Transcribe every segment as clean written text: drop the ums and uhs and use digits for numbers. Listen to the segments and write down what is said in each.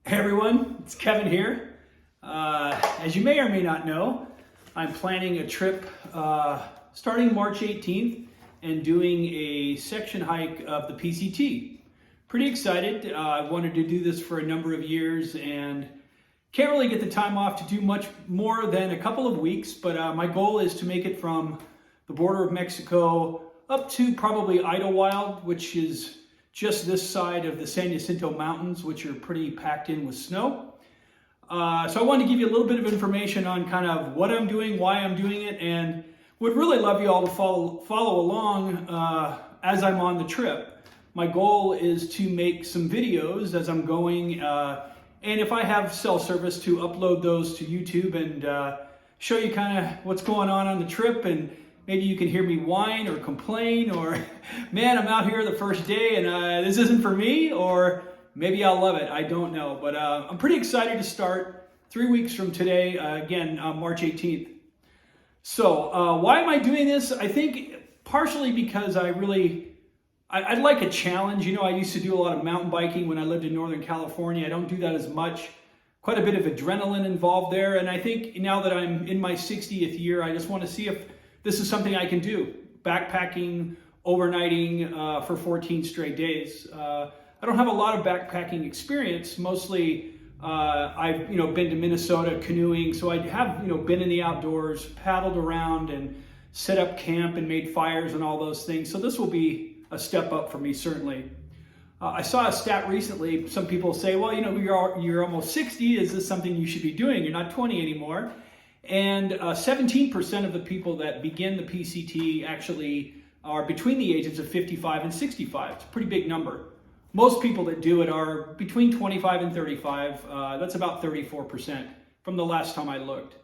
Hey everyone, it's Kevin here. As you may or may not know, I'm planning a trip starting March 18th and doing a section hike of the PCT. Pretty excited. I wanted to do this for a number of years and can't really get the time off to do much more than a couple of weeks, but my goal is to make it from the border of Mexico up to probably Idlewild, which is just this side of the San Jacinto Mountains, which are pretty packed in with snow. So I wanted to give you a little bit of information on kind of what I'm doing, why I'm doing it, and would really love you all to follow along as I'm on the trip. My goal is to make some videos as I'm going, and if I have cell service, to upload those to YouTube and show you kind of what's going on the trip, and maybe you can hear me whine or complain or, man, I'm out here the first day and this isn't for me, or maybe I'll love it. I don't know, but I'm pretty excited to start 3 weeks from today, again, March 18th. So why am I doing this? I think partially because I'd like a challenge. You know, I used to do a lot of mountain biking when I lived in Northern California. I don't do that as much. Quite a bit of adrenaline involved there. And I think now that I'm in my 60th year, I just want to see if this is something I can do. Backpacking, overnighting for 14 straight days. I don't have a lot of backpacking experience. Mostly I've been to Minnesota canoeing, so I have been in the outdoors, paddled around and set up camp and made fires and all those things. So this will be a step up for me, certainly. I saw a stat recently. Some people say, well, you're almost 60. Is this something you should be doing? You're not 20 anymore. And 17% of the people that begin the PCT actually are between the ages of 55 and 65. It's a pretty big number. Most people that do it are between 25 and 35. That's about 34% from the last time I looked.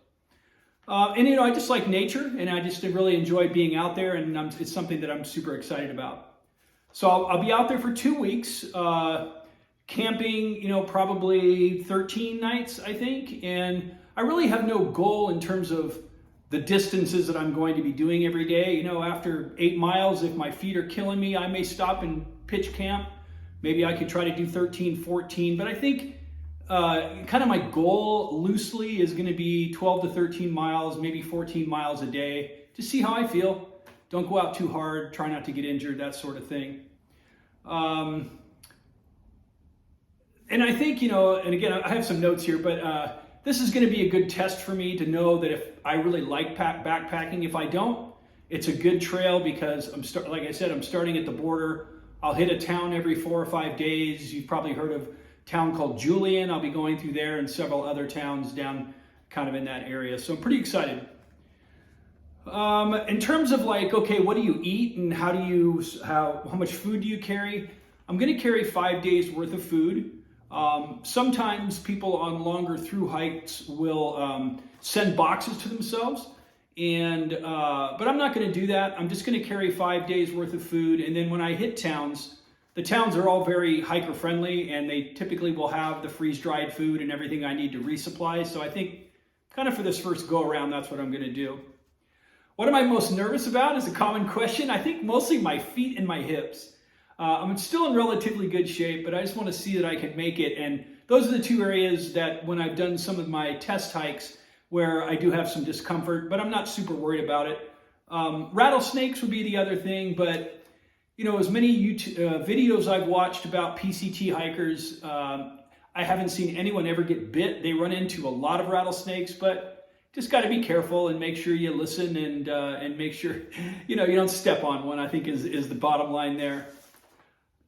And I just like nature, and I just really enjoy being out there, and it's something that I'm super excited about. So I'll be out there for 2 weeks, camping, probably 13 nights, I think, and I really have no goal in terms of the distances that I'm going to be doing every day. After 8 miles, if my feet are killing me, I may stop and pitch camp. Maybe I could try to do 13, 14, but I think kind of my goal loosely is going to be 12 to 13 miles, maybe 14 miles a day, to see how I feel. Don't go out too hard, try not to get injured, that sort of thing. And I think, and again, I have some notes here, but this is going to be a good test for me to know that if I really like backpacking. If I don't, it's a good trail because like I said, I'm starting at the border. I'll hit a town every 4 or 5 days. You've probably heard of a town called Julian. I'll be going through there and several other towns down kind of in that area. So I'm pretty excited. In terms of okay, what do you eat and how much food do you carry? I'm going to carry 5 days worth of food. Sometimes people on longer through hikes will send boxes to themselves, but I'm not going to do that. I'm just going to carry 5 days worth of food, and then when I hit towns, the towns are all very hiker friendly, and they typically will have the freeze-dried food and everything I need to resupply. So I think kind of for this first go around, that's what I'm going to do. What am I most nervous about is a common question. I think mostly my feet and my hips. I'm still in relatively good shape, but I just want to see that I can make it. And those are the two areas that when I've done some of my test hikes where I do have some discomfort, but I'm not super worried about it. Rattlesnakes would be the other thing, but as many YouTube videos I've watched about PCT hikers, I haven't seen anyone ever get bit. They run into a lot of rattlesnakes, but just got to be careful and make sure you listen and make sure you don't step on one, I think is the bottom line there.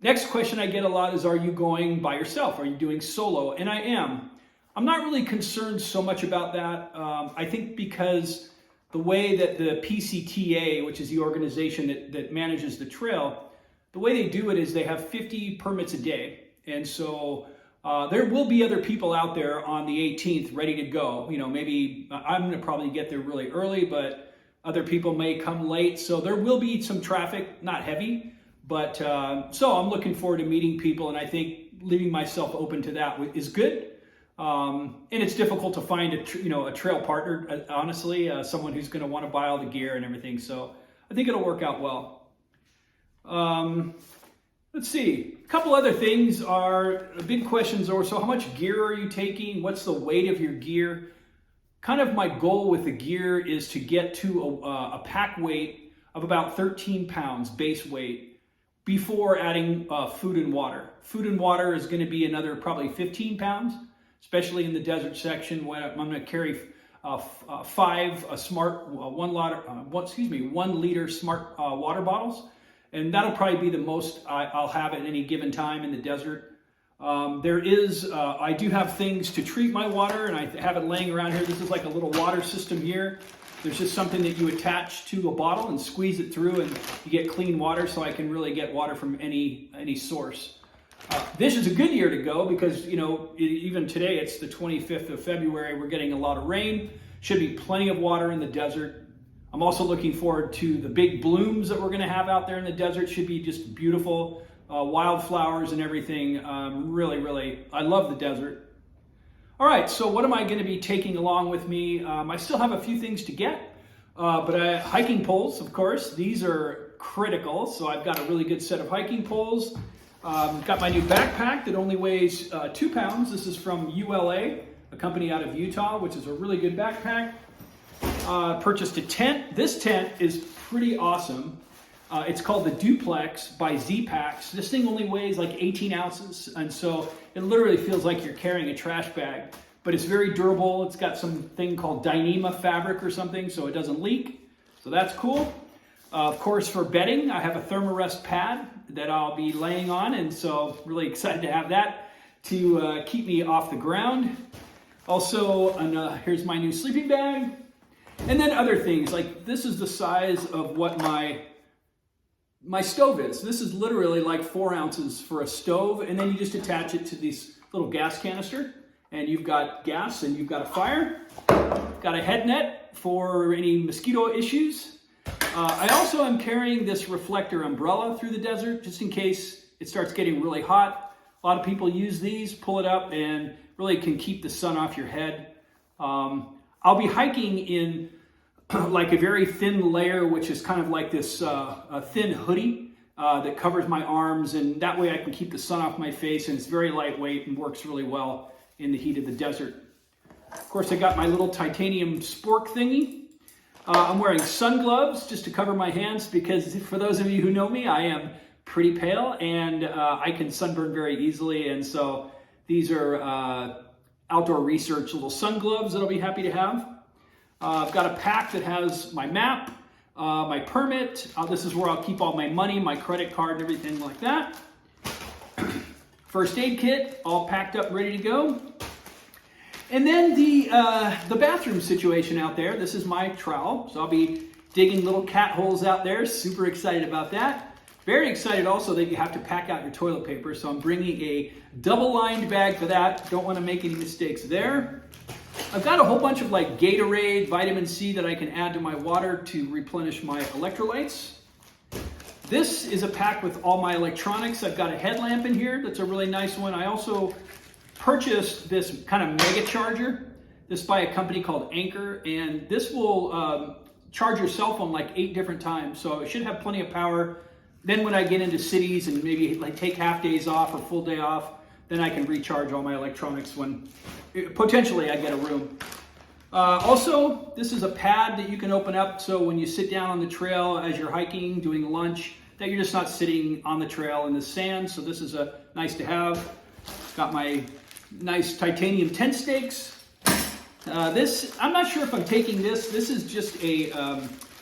Next question I get a lot is, are you going by yourself? Are you doing solo? And I am. I'm not really concerned so much about that. I think because the way that the PCTA, which is the organization that manages the trail, the way they do it is they have 50 permits a day. And so there will be other people out there on the 18th ready to go. Maybe I'm going to probably get there really early, but other people may come late. So there will be some traffic, not heavy. But so I'm looking forward to meeting people, and I think leaving myself open to that is good. And it's difficult to find a trail partner, honestly, someone who's going to want to buy all the gear and everything. So I think it'll work out well. Let's see, a couple other things are, big questions are, so how much gear are you taking? What's the weight of your gear? Kind of my goal with the gear is to get to a pack weight of about 13 pounds base weight before adding food and water. Food and water is going to be another probably 15 pounds, especially in the desert section when I'm going to carry 1 liter smart water bottles. And that'll probably be the most I'll have at any given time in the desert. I do have things to treat my water, and I have it laying around here. This is like a little water system here. There's just something that you attach to a bottle and squeeze it through, and you get clean water, so I can really get water from any source. This is a good year to go because, you know, even today, it's the 25th of February. We're getting a lot of rain. Should be plenty of water in the desert. I'm also looking forward to the big blooms that we're going to have out there in the desert. Should be just beautiful, wildflowers and everything. Really, I love the desert. All right, so what am I going to be taking along with me? I still have a few things to get, but hiking poles, of course. These are critical, so I've got a really good set of hiking poles. Got my new backpack that only weighs 2 pounds. This is from ULA, a company out of Utah, which is a really good backpack. Purchased a tent. This tent is pretty awesome. It's called the Duplex by Z-Packs. This thing only weighs like 18 ounces, and so it literally feels like you're carrying a trash bag, but it's very durable. It's got something called Dyneema fabric or something, so it doesn't leak. So that's cool. Of course, for bedding, I have a Thermarest pad that I'll be laying on, and so really excited to have that to keep me off the ground. Also, here's my new sleeping bag. And then other things, like this is the size of what my stove is. This is literally like 4 ounces for a stove, and then you just attach it to this little gas canister, and you've got gas and you've got a fire. Got a head net for any mosquito issues. I also am carrying this reflector umbrella through the desert, just in case it starts getting really hot. A lot of people use these, pull it up, and really can keep the sun off your head. I'll be hiking in like a very thin layer, which is kind of like this a thin hoodie that covers my arms, and that way I can keep the sun off my face, and it's very lightweight and works really well in the heat of the desert. Of course, I got my little titanium spork thingy. I'm wearing sun gloves just to cover my hands because for those of you who know me, I am pretty pale and I can sunburn very easily, and so these are outdoor research little sun gloves that I'll be happy to have. I've got a pack that has my map, my permit. This is where I'll keep all my money, my credit card, and everything like that. First aid kit, all packed up, ready to go. And then the bathroom situation out there. This is my trowel, so I'll be digging little cat holes out there. Super excited about that. Very excited also that you have to pack out your toilet paper, so I'm bringing a double-lined bag for that. Don't want to make any mistakes there. I've got a whole bunch of like Gatorade, vitamin C that I can add to my water to replenish my electrolytes. This is a pack with all my electronics. I've got a headlamp in here. That's a really nice one. I also purchased this kind of mega charger. This by a company called Anchor, and this will charge your cell phone like 8 different times. So it should have plenty of power. Then when I get into cities and maybe like take half days off or full day off, then I can recharge all my electronics when potentially I get a room. Also, this is a pad that you can open up so when you sit down on the trail as you're hiking, doing lunch, that you're just not sitting on the trail in the sand. So this is nice to have. Got my nice titanium tent stakes. I'm not sure if I'm taking this. This is just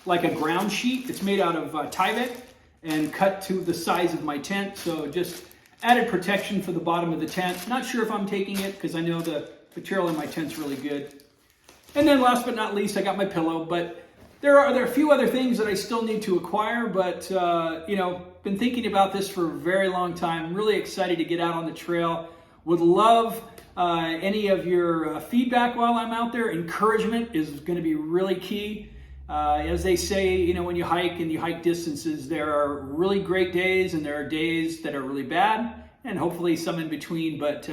like a ground sheet. It's made out of Tyvek and cut to the size of my tent. So just added protection for the bottom of the tent. Not sure if I'm taking it because I know the material in my tent's really good. And then last but not least, I got my pillow. But there are a few other things that I still need to acquire. But, been thinking about this for a very long time. Really excited to get out on the trail. Would love any of your feedback while I'm out there. Encouragement is going to be really key. As they say, when you hike and you hike distances, there are really great days and there are days that are really bad, and hopefully some in between. But,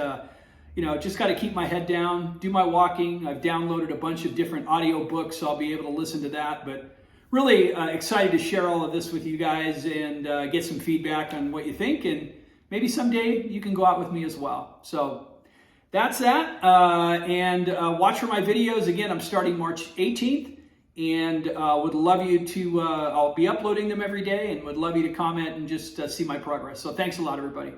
just got to keep my head down, do my walking. I've downloaded a bunch of different audio books, so I'll be able to listen to that. But really excited to share all of this with you guys and get some feedback on what you think. And maybe someday you can go out with me as well. So that's that. And watch for my videos. Again, I'm starting March 18th. And would love you to, I'll be uploading them every day, and would love you to comment and just see my progress. So thanks a lot, everybody.